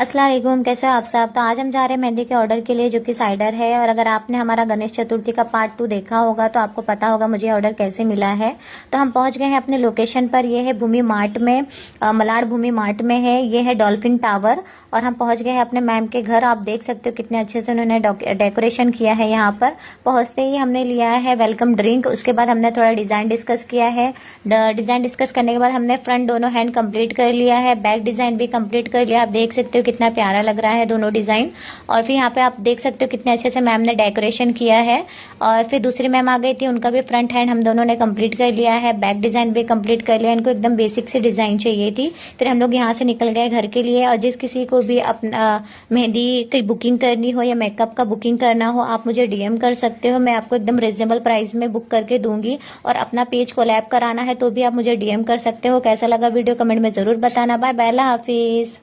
अस्सलाम वालेकुम, कैसे हो आप सब। तो आज हम जा रहे हैं मेहंदी के ऑर्डर के लिए, जो कि साइडर है। और अगर आपने हमारा गणेश चतुर्थी का पार्ट 2 देखा होगा तो आपको पता होगा मुझे ऑर्डर कैसे मिला है। तो हम पहुंच गए हैं अपने लोकेशन पर। ये है भूमि मार्ट में, मलाड भूमि मार्ट में है। ये है डॉल्फिन टावर। और हम पहुंच गए हैं अपने मैम के घर। आप देख सकते हो कितने अच्छे से उन्होंने डेकोरेशन किया है। यहाँ पर पहुंचते ही हमने लिया है वेलकम ड्रिंक। उसके बाद हमने थोड़ा डिजाइन डिस्कस किया है। डिजाइन डिस्कस करने के बाद हमने फ्रंट दोनों हैंड कंप्लीट कर लिया है, बैक डिजाइन भी कंप्लीट कर लिया। आप देख सकते हो कितना प्यारा लग रहा है दोनों डिजाइन। और फिर यहाँ पे आप देख सकते हो कितने अच्छे से मैम ने डेकोरेशन किया है। और फिर दूसरी मैम आ गई थी, उनका भी फ्रंट हैंड हम दोनों ने कंप्लीट कर लिया है, बैक डिजाइन भी कंप्लीट कर लिया। इनको एकदम बेसिक सी डिजाइन चाहिए थी। फिर हम लोग यहाँ से निकल गए घर के लिए। और जिस किसी को भी अपना मेहंदी की बुकिंग करनी हो या मेकअप का बुकिंग करना हो, आप मुझे डीएम कर सकते हो। मैं आपको एकदम रिजनेबल प्राइस में बुक करके दूंगी। और अपना पेज कोलैब कराना है तो भी आप मुझे डीएम कर सकते हो। कैसा लगा वीडियो कमेंट में जरूर बताना। बाय बाय, अल्लाह हाफिज।